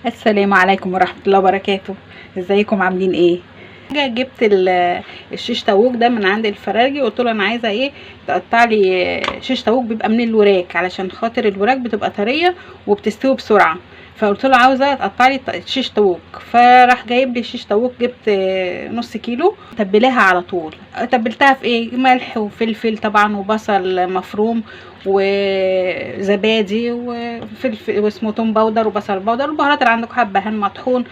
السلام عليكم ورحمة الله وبركاته. ازيكم عاملين ايه؟ جبت الشيش تاووك ده من عند الفراجي، قلت له انا عايزه ايه تقطع لي شيش تاووك بيبقى من الوراك، علشان خاطر الوراك بتبقى طريه وبتستوي بسرعه. فقلت له عاوزه تقطع لي شيش تاووك، فراح جايب لي شيش تاووك. جبت نص كيلو، تبلاها على طول. تبلتها في ايه؟ ملح وفلفل طبعا وبصل مفروم وزبادي وفلفل واسمه توم باودر وبصل باودر، البهارات اللي عندكم، حبهان مطحون،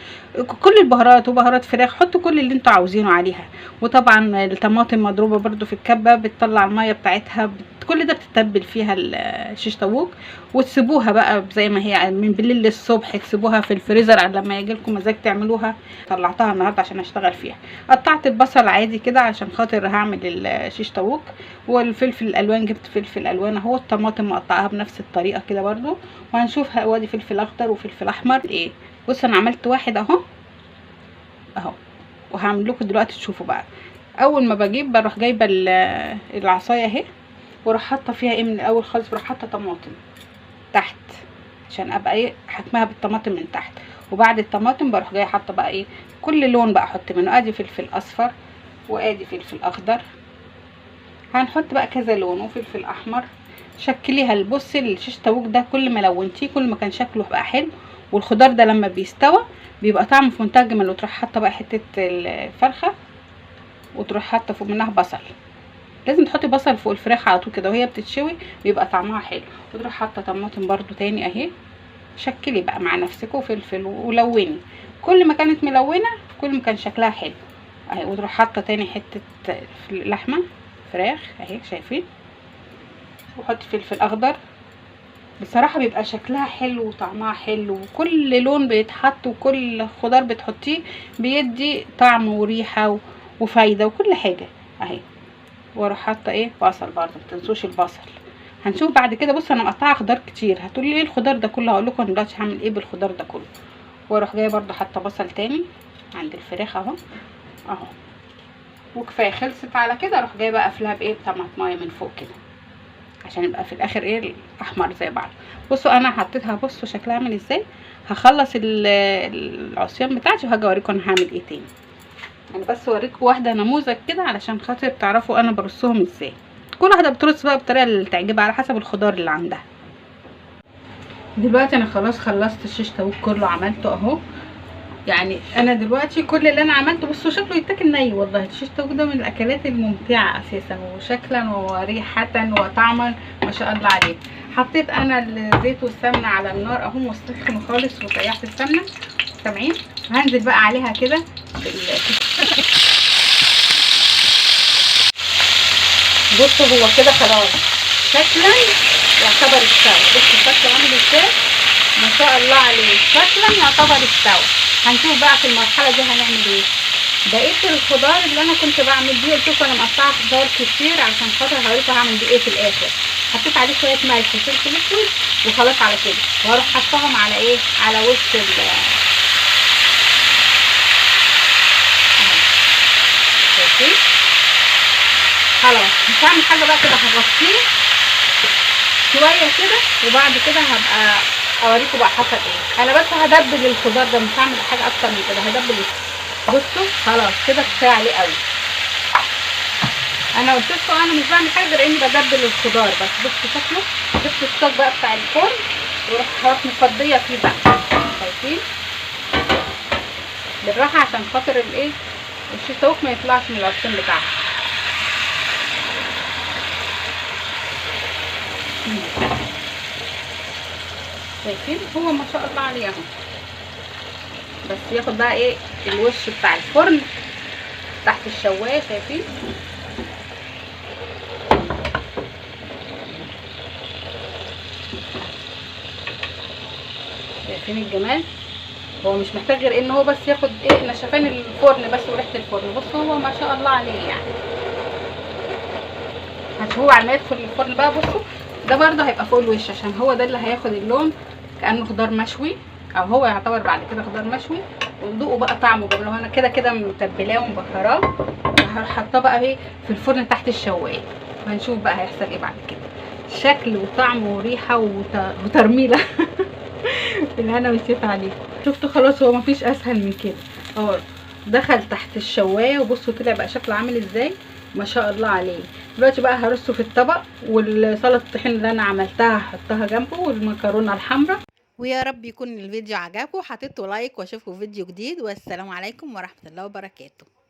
كل البهارات وبهارات فراخ، حطوا كل اللي انتوا عاوزينه عليها. وطبعا الطماطم مضروبه برده في الكبه، بتطلع الميه بتاعتها، كل ده بتتبل فيها الشيش طاووق، وتسيبوها بقى زي ما هي من بالليل للصبح، تسيبوها في الفريزر لما يجي لكم مزاج تعملوها. طلعتها النهارده عشان اشتغل فيها. قطعت البصل عادي كده عشان خاطر هعمل الشيش طاووق، والفلفل الالوان جبت فلفل الوان اهو، الطماطم مقطعها بنفس الطريقه كده برده. وهنشوف وادي فلفل اخضر وفلفل احمر ايه. بص انا عملت واحد اهو وهعمل لكم دلوقتي تشوفوا بقى. اول ما بجيب بروح جايبه العصايه اهي، واروح حاطه فيها ايه من الاول خالص، بروح حاطه طماطم تحت عشان ابقى ايه حكمها بالطماطم من تحت. وبعد الطماطم بروح جايه حاطه بقى ايه كل لون بقى احط منه. ادي فلفل اصفر وادي فلفل اخضر، هنحط بقى كذا لون، وفلفل احمر. شكليها. بصي الشيش طاووق ده كل ما لونتيه كل ما كان شكله بقى حلو. والخضار ده لما بيستوى بيبقى طعمه في منتهى الجمال. وتروح حاطه بقى حته الفرخه، وتروح حاطه فوق منها بصل. لازم تحطي بصل فوق الفراخ على طول كده وهي بتتشوي، بيبقى طعمها حلو. وتروح حاطه طماطم برده تاني اهي. شكلي بقى مع نفسك وفلفل ولوني. كل ما كانت ملونه كل ما كان شكلها حلو اهي. وتروح حاطه تاني حته لحمه فراخ اهي، شايفين؟ وحطي فلفل اخضر. بصراحه بيبقى شكلها حلو وطعمها حلو، وكل لون بيتحط وكل خضار بتحطيه بيدي طعم وريحه وفايده وكل حاجه اهي. واروح حاطه ايه بصل برده، متنسوش البصل. هنشوف بعد كده. بص انا مقطعه خضار كتير، هتقولي ايه الخضار ده كله؟ هقول لكم دلوقتي هعمل ايه بالخضار ده كله. واروح جايه برده حاطه بصل تاني عند الفراخ اهو وكفايه. خلصت على كده اروح جايه بقى قافلاها بايه بطماطمايه من فوق كده، عشان يبقى في الاخر ايه الاحمر زي بعض. بصوا انا حطيتها، بصوا شكلها عامل ازاي. هخلص العصيان بتاعتي وهاجي اوريكم انا هعمل ايه تاني. انا بس اوريكم واحده نموذج كده علشان خاطر تعرفوا انا برصهم ازاي. كل واحده بترص بقى بالطريقه اللي تعجبها على حسب الخضار اللي عندها. دلوقتي انا خلاص خلصت الشيش طاووق كله، عملته اهو. يعني انا دلوقتي كل اللي انا عملته، بصوا شكله يتاكل ني والله. الشيش طاووق ده من الاكلات الممتعه اساسا، وشكلا وريحه وطعما ما شاء الله عليه. حطيت انا الزيت والسمنه على النار اهو، وسخن خالص وسيحت السمنه، سامعين؟ هنزل بقى عليها كده بصوا هو كده خلاص شكلا يعتبر استوى. بصوا شكله عامل ازاي، ما شاء الله عليه. شكلا يعتبر استوى. هنشوف بقى في المرحله دي هنعمل ايه. بقيه الخضار اللي انا كنت بعمل بيه، قلت لكم انا مقطعه خضار كتير عشان خاطر هوريكم هعمل بيه ايه في الاخر. حطيت عليه شويه ملح وفلفل اسود وخلاص على كده، واروح حطاهم على ايه على وش شايفين؟ خلاص مش هعمل حاجه بقى كده، هغطيه شويه كده وبعد كده هبقى اوريكم بقى حصل ايه. انا بس هدبل الخضار ده، مش هعمل حاجه اكتر من كده، هدبل. بصوا خلاص كده كفايه عليه قوي. انا قلت لكم انا مش بعمل حاجه غير اني بدبل الخضار بس. بصوا شكله. جبت الصاج بقى بتاع الفرن ورحت مفضيه فيه بقى، شايفين؟ بالراحه عشان خاطر الايه الشيش طاووق ما يطلعش من العصيان بتاعها. شايفين؟ هو ما شاء الله عليه اهو. بس ياخد بقى ايه الوش بتاع الفرن تحت الشوايه، شايفين؟ شايفين الجمال؟ هو مش محتاج غير ان هو بس ياخد ايه نشفان الفرن بس وريحه الفرن. بصوا هو ما شاء الله عليه يعني. هتشوفوه على ما يدخل الفرن بقى. بصوا ده برده هيبقى فوق الوش عشان هو ده اللي هياخد اللون كانه خضار مشوي، او هو يعتبر بعد كده خضار مشوي. وندوقوا بقى طعمه جميل. انا كده كده متبلاه ومبهراه، وهحطاه بقى ايه في الفرن تحت الشوايه، وهنشوف بقى هيحصل ايه بعد كده. شكل وطعم وريحه وترميله بالهنا والشفا عليكم. شفتوا خلاص، هو مفيش اسهل من كده اهو. دخل تحت الشوايه وبصوا طلع بقى شكله عامل ازاي، ما شاء الله عليه. دلوقتي بقى هرصه في الطبق، والسلطه الطحين اللي انا عملتها هحطها جنبه، والمكرونه الحمراء. ويا رب يكون الفيديو عجبكم، حطيتوا لايك، واشوفكم في فيديو جديد، والسلام عليكم ورحمه الله وبركاته.